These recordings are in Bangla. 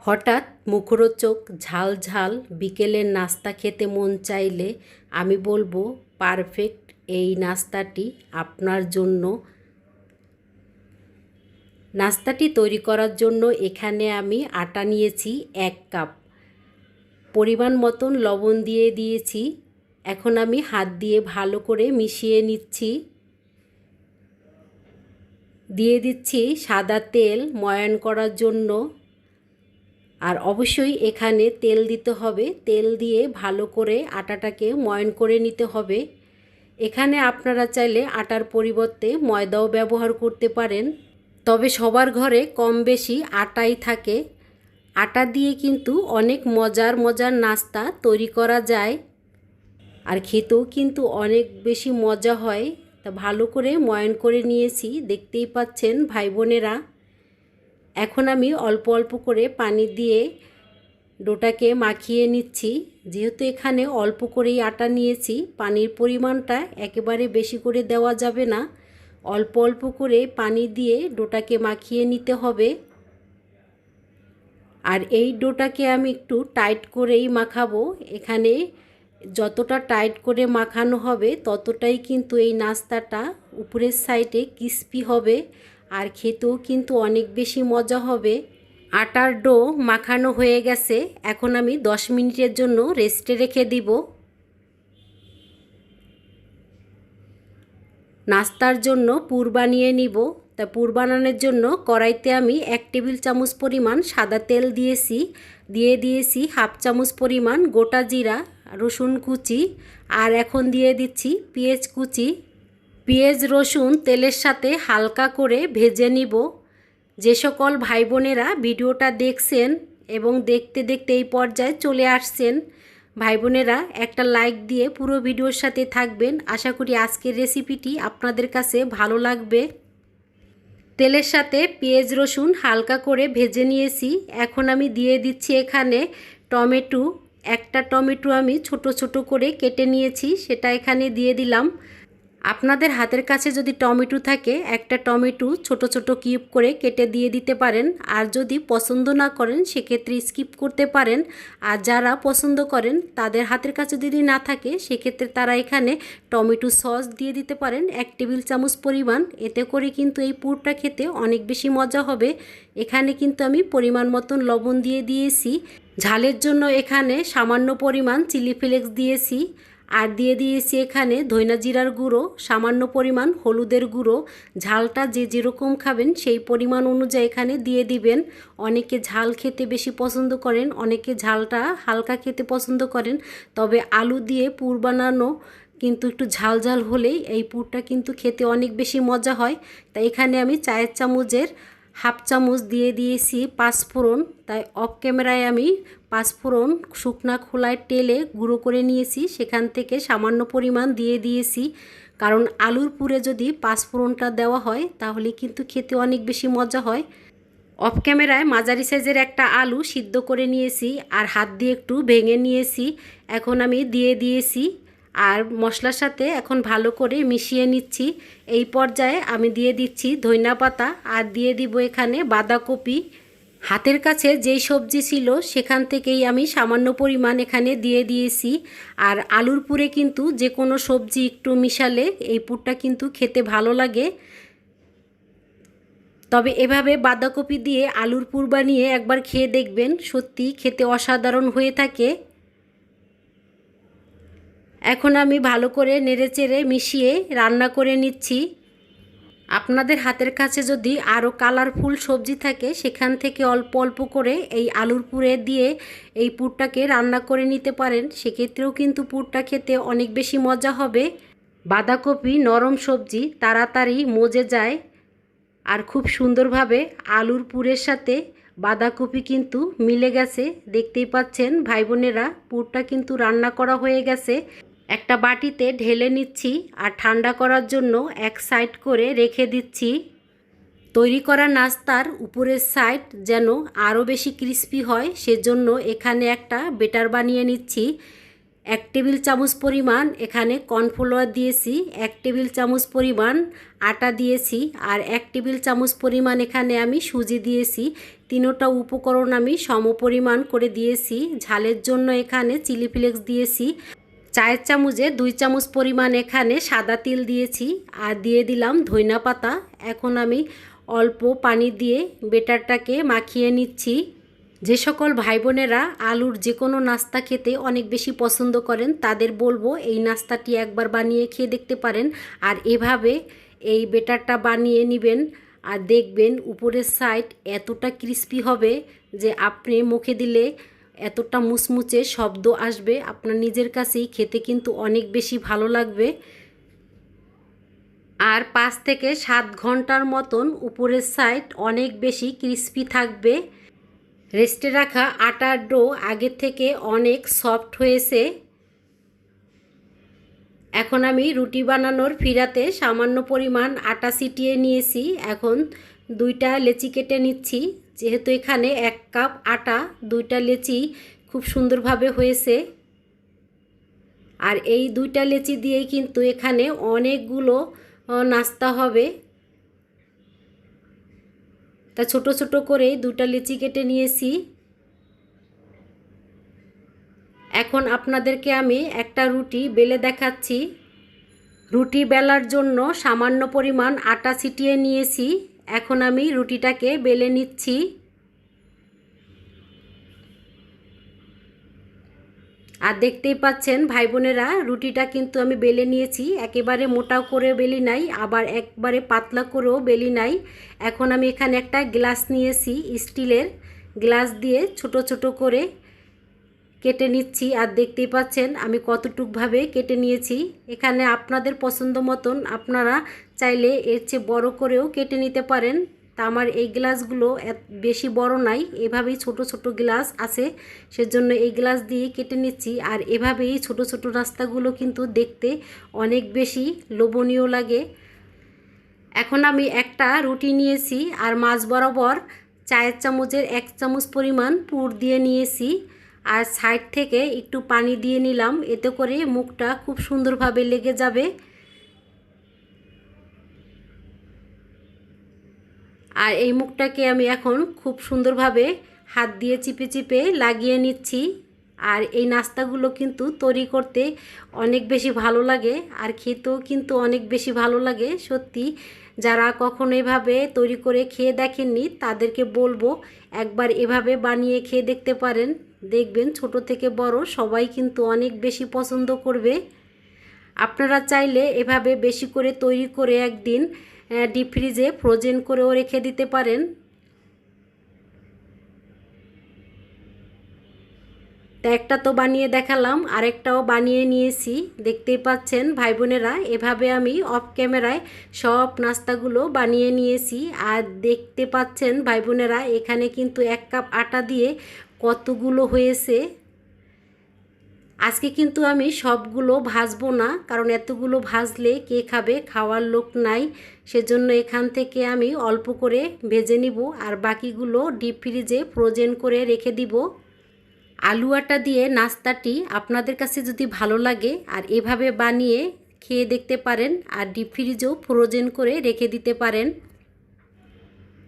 হঠাৎ মুখরোচক ঝাল ঝাল বিকেলের নাস্তা খেতে মন চাইলে আমি বলবো পারফেক্ট এই নাস্তাটি আপনার জন্য। নাস্তাটি তৈরি করার জন্য এখানে আমি আটা নিয়েছি 1 কাপ, পরিমাণ মতন লবণ দিয়ে দিয়েছি। এখন আমি হাত দিয়ে ভালো করে মিশিয়ে নিচ্ছি। দিয়ে দিচ্ছি সাদা তেল ময়ান করার জন্য, আর অবশ্যই এখানে তেল দিতে হবে। তেল দিয়ে ভালো করে আটাটাকে ময়ান করে নিতে হবে। এখানে আপনারা চাইলে আটার পরিবর্তে ময়দাও ব্যবহার করতে পারেন, তবে সবার ঘরে কম বেশি আটাই থাকে। আটা দিয়ে কিন্তু অনেক মজার মজার নাস্তা তৈরি করা যায়, আর খেতেও কিন্তু অনেক বেশি মজা হয়। তা ভালো করে ময়ান করে নিয়েছি, দেখতেই পাচ্ছেন ভাই বোনেরা। এখন আমি অল্প অল্প করে পানি দিয়ে ডোটাকে মাখিয়ে নিচ্ছি। যেহেতু এখানে অল্প করেই আটা নিয়েছি, পানির পরিমাণটা একেবারে বেশি করে দেওয়া যাবে না। অল্প অল্প করে পানি দিয়ে ডোটাকে মাখিয়ে নিতে হবে। আর এই ডোটাকে আমি একটু টাইট করেই মাখাবো। এখানে যতটা টাইট করে মাখানো হবে ততটাই কিন্তু এই নাস্তাটা উপরের সাইডে ক্রিস্পি হবে, আর খেতেও কিন্তু অনেক বেশি মজা হবে। আটার ডো মাখানো হয়ে গেছে, এখন আমি 10 মিনিটের জন্য রেস্টে রেখে দিব। নাস্তার জন্য পুর বানিয়ে নিব। তা পুর বানানোর জন্য কড়াইতে আমি 1 টেবিল চামচ পরিমাণ সাদা তেল দিয়েছি। দিয়ে দিয়েছি হাফ চামচ পরিমাণ গোটা জিরা, রসুন কুচি, আর এখন দিয়ে দিচ্ছি পেঁয়াজ কুচি। পেঁয়াজ রসুন তেলের সাথে হালকা করে ভেজে নিব। যে সকল ভাই বোনেরা ভিডিওটা দেখছেন এবং দেখতে দেখতে এই পর্যায়ে চলে আসছেন, ভাই বোনেরা একটা লাইক দিয়ে পুরো ভিডিওর সাথে থাকবেন। আশা করি আজকের রেসিপিটি আপনাদের কাছে ভালো লাগবে। তেলের সাথে পেঁয়াজ রসুন হালকা করে ভেজে নিয়েছি। এখন আমি দিয়ে দিচ্ছি এখানে টমেটো। একটা টমেটো আমি ছোট ছোট করে কেটে নিয়েছি, সেটা এখানে দিয়ে দিলাম। আপনাদের হাতের কাছে যদি টমেটো থাকে, একটা টমেটো ছোট ছোট কিউব করে কেটে দিয়ে দিতে পারেন। আর যদি পছন্দ না করেন সেক্ষেত্রে স্কিপ করতে পারেন। আর যারা পছন্দ করেন তাদের হাতের কাছে যদি না থাকে সেক্ষেত্রে তারা এখানে টমেটো সস দিয়ে দিতে পারেন 1 টেবিল চামচ পরিমাণ। এতে করে কিন্তু এই পুরটা খেতে অনেক বেশি মজা হবে। এখানে কিন্তু আমি পরিমাণ মতন লবণ দিয়ে দিয়েছি। ঝালের জন্য এখানে সামান্য পরিমাণ চিলি ফ্লেক্স দিয়েছি, আর দিয়ে দিয়েছি এখানে ধইনা জিরার গুঁড়ো, সামান্য পরিমাণ হলুদের গুঁড়ো। ঝালটা যে যেরকম খাবেন সেই পরিমাণ অনুযায়ী এখানে দিয়ে দিবেন। অনেকে ঝাল খেতে বেশি পছন্দ করেন, অনেকে ঝালটা হালকা খেতে পছন্দ করেন। তবে আলু দিয়ে পুর বানানো কিন্তু একটু ঝাল ঝাল হলেই এই পুরটা কিন্তু খেতে অনেক বেশি মজা হয়। তাই এখানে আমি চায়ের চামচের হাফ চামচ দিয়ে দিয়েছি পাঁচফোড়ন। তাই অফ ক্যামেরায় আমি পাঁচফোড়ন শুকনা খোলায় তেলে গুঁড়ো করে নিয়েছি, সেখান থেকে সামান্য পরিমাণ দিয়ে দিয়েছি। কারণ আলুর পুরে যদি পাঁচফোড়নটা দেওয়া হয় তাহলে কিন্তু খেতে অনেক বেশি মজা হয়। অফ ক্যামেরায় মাঝারি সাইজের একটা আলু সিদ্ধ করে নিয়েছি, আর হাত দিয়ে একটু ভেঙে নিয়েছি। এখন আমি দিয়ে দিয়েছি, আর মশলার সাথে এখন ভালো করে মিশিয়ে নিচ্ছি। এই পর্যায়ে আমি দিয়ে দিচ্ছি ধনিয়া পাতা, আর দিয়ে দিব এখানে বাঁধাকপি। হাতের কাছে যেই সবজি ছিল সেখান থেকেই আমি সামান্য পরিমাণ এখানে দিয়ে দিয়েছি। আর আলুর পুরে কিন্তু যে কোনো সবজি একটু মিশালে এই পুরটা কিন্তু খেতে ভালো লাগে। তবে এভাবে বাঁধাকপি দিয়ে আলুর পুর বানিয়ে একবার খেয়ে দেখবেন, সত্যি খেতে অসাধারণ হয়ে থাকে। এখন আমি ভালো করে নেড়েচেড়ে মিশিয়ে রান্না করে নিচ্ছি। আপনাদের হাতের কাছে যদি আরও কালারফুল সবজি থাকে সেখান থেকে অল্প অল্প করে এই আলুর পুরে দিয়ে এই পুরটাকে রান্না করে নিতে পারেন, সেক্ষেত্রেও কিন্তু পুরটা খেতে অনেক বেশি মজা হবে। বাঁধাকপি নরম সবজি, তাড়াতাড়ি মজে যায়, আর খুব সুন্দরভাবে আলুর পুরের সাথে বাঁধাকপি কিন্তু মিলে গেছে। দেখতেই পাচ্ছেন ভাই বোনেরা, পুরটা কিন্তু রান্না করা হয়ে গেছে। একটা বাটিতে ঢেলে নিচ্ছি, আর ঠান্ডা করার জন্য এক সাইড করে রেখে দিচ্ছি। তৈরি করা নাস্তার উপরের সাইড যেন আরও বেশি ক্রিস্পি হয় সেজন্য এখানে একটা বেটার বানিয়ে নিচ্ছি। 1 টেবিল চামচ পরিমাণ এখানে কর্নফ্লাওয়ার দিয়েছি, 1 টেবিল চামচ পরিমাণ আটা দিয়েছি, আর 1 টেবিল চামচ পরিমাণ এখানে আমি সুজি দিয়েছি। তিনোটা উপকরণ আমি সমপরিমাণ করে দিয়েছি। ঝালের জন্য এখানে চিলি ফ্লেক্স দিয়েছি, চায়ের চামচে 2 চামচ পরিমাণ এখানে সাদা তিল দিয়েছি, আর দিয়ে দিলাম ধইনা পাতা। এখন আমি অল্প পানি দিয়ে বেটারটাকে মাখিয়ে নিচ্ছি। যে সকল ভাই বোনেরা আলুর যে কোনো নাস্তা খেতে অনেক বেশি পছন্দ করেন তাদের বলবো এই নাস্তাটি একবার বানিয়ে খেয়ে দেখতে পারেন। আর এভাবে এই বেটারটা বানিয়ে নেবেন, আর দেখবেন উপরের সাইড এতটা ক্রিস্পি হবে যে আপনি মুখে দিলে এতটা মুচমুচে শব্দ আসবে, আপনার নিজের কাছেই খেতে কিন্তু অনেক বেশি ভালো লাগবে। আর 5 থেকে 7 ঘন্টার মতন উপরের সাইড অনেক বেশি ক্রিস্পি থাকবে। রেস্টে রাখা আটার ডো আগের থেকে অনেক সফট হয়েছে। এখন আমি রুটি বানানোর ফিরাতে সামান্য পরিমাণ আটা ছিটিয়ে নিয়েছি। এখন 2টা লেচি কেটে নিচ্ছি। যেহেতু এখানে 1 কাপ আটা, 2টা লেচি খুব সুন্দরভাবে হয়েছে। আর এই 2টা লেচি দিয়েই কিন্তু এখানে অনেকগুলো নাস্তা হবে। তা ছোট ছোট করে 2টা লেচি কেটে নিয়েছি। এখন আপনাদেরকে আমি একটা রুটি বেলে দেখাচ্ছি। রুটি বেলার জন্য সামান্য পরিমাণ আটা ছিটিয়ে নিয়েছি। এখন আমি রুটিটাকে বেলে নিচ্ছি। আর দেখতেই পাচ্ছেন ভাই বোনেরা, রুটিটা কিন্তু আমি বেলে নিয়েছি। একেবারে মোটা করে বেলি নাই, আবার একবারে পাতলা করেও বেলি নাই। এখন আমি এখানে একটা গ্লাস নিয়েছি, স্টিলের গ্লাস দিয়ে ছোট ছোট করে কেটে নিচ্ছি। আর দেখতেই পাচ্ছেন আমি কতটুকভাবে কেটে নিয়েছি। এখানে আপনাদের পছন্দ মতন আপনারা চাইলে এর চেয়ে বড় করেও কেটে নিতে পারেন। তা আমার এই গ্লাসগুলো বেশি বড় নাই, এভাবেই ছোট ছোট গ্লাস আছে, সেজন্য এই গ্লাস দিয়ে কেটে নিচ্ছি। আর এভাবেই ছোট ছোট রাস্তাগুলো কিন্তু দেখতে অনেক বেশি লোভনীয় লাগে। এখন আমি একটা রুটি নিয়েছি, আর মাঝ বরাবর চায়ের চামচের 1 চামচ পরিমাণ পুর দিয়ে নিয়েছি। আর সাইড থেকে একটু পানি দিয়ে নিলাম, এতে করে মুখটা খুব সুন্দরভাবে লেগে যাবে। আর এই মুখটাকে আমি এখন খুব সুন্দরভাবে হাত দিয়ে চিপে চিপে লাগিয়ে নিচ্ছি। আর এই নাস্তাগুলো কিন্তু তৈরি করতে অনেক বেশি ভালো লাগে, আর খেতেও কিন্তু অনেক বেশি ভালো লাগে। সত্যি যারা কখনো এভাবে তৈরি করে খেয়ে দেখেননি তাদেরকে বলবো একবার এভাবে বানিয়ে খেয়ে দেখতে পারেন। দেখবেন ছোট থেকে বড় সবাই কিন্তু অনেক বেশি পছন্দ করবে। আপনারা চাইলে এভাবে বেশি করে তৈরি করে একদিন ডিপ ফ্রিজে ফ্রোজেন করেও রেখে দিতে পারেন। তা একটা তো বানিয়ে দেখালাম, আরেকটাও বানিয়ে নিয়েছি। দেখতেই পাচ্ছেন ভাই বোনেরা, এভাবে আমি অফ ক্যামেরায় সব নাস্তাগুলো বানিয়ে নিয়েছি। আর দেখতে পাচ্ছেন ভাই বোনেরা, এখানে কিন্তু 1 কাপ আটা দিয়ে কতগুলো হয়েছে। আজকে কিন্তু আমি সবগুলো ভাজবো না, কারণ এতগুলো ভাজলে কে খাবে, খাওয়ার লোক নাই। সেজন্য এখান থেকে আমি অল্প করে ভেজে নিব, আর বাকিগুলো ডিপ ফ্রিজে ফ্রোজেন করে রেখে দিব। আলু আটা দিয়ে নাস্তাটি আপনাদের কাছে যদি ভালো লাগে আর এভাবে বানিয়ে খেয়ে দেখতে পারেন, আর ডিপ ফ্রিজেও ফ্রোজেন করে রেখে দিতে পারেন।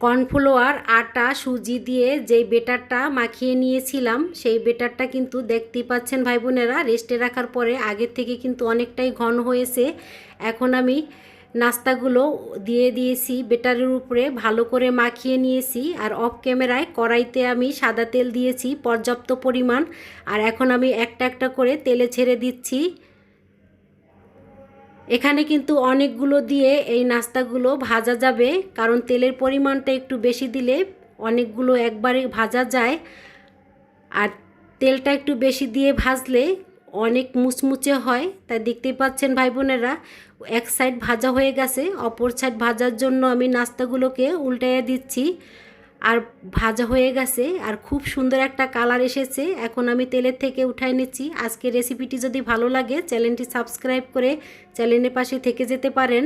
কর্নফ্লাওয়ার, আটা, সুজি দিয়ে যেই বেটারটা মাখিয়ে নিয়েছিলাম সেই বেটারটা কিন্তু দেখতেই পাচ্ছেন ভাই বোনেরা, রেস্টে রাখার পরে আগের থেকে কিন্তু অনেকটাই ঘন হয়েছে। এখন আমি নাস্তাগুলো দিয়ে দিয়েছি বেটারের উপরে, ভালো করে মাখিয়ে নিয়েছি। আর অফ ক্যামেরায় কড়াইতে আমি সাদা তেল দিয়েছি পর্যাপ্ত পরিমাণ। আর এখন আমি একটা একটা করে তেলে ছেড়ে দিচ্ছি। এখানে কিন্তু অনেকগুলো দিয়ে এই নাস্তাগুলো ভাজা যাবে, কারণ তেলের পরিমাণটা একটু বেশি দিলে অনেকগুলো একবারে ভাজা যায়। আর তেলটা একটু বেশি দিয়ে ভাজলে অনেক মুচমুচে হয়। তাই দেখতেই পাচ্ছেন ভাই বোনেরা, এক সাইড ভাজা হয়ে গেছে, অপর সাইড ভাজার জন্য আমি নাস্তাগুলোকে উল্টাইয়ে দিচ্ছি। আর ভাজা হয়ে গেছে, আর খুব সুন্দর একটা কালার এসেছে। এখন আমি তেলের থেকে উঠাই নিচ্ছি। আজকের রেসিপিটি যদি ভালো লাগে চ্যানেলটি সাবস্ক্রাইব করে চ্যানেলের পাশে থেকে যেতে পারেন।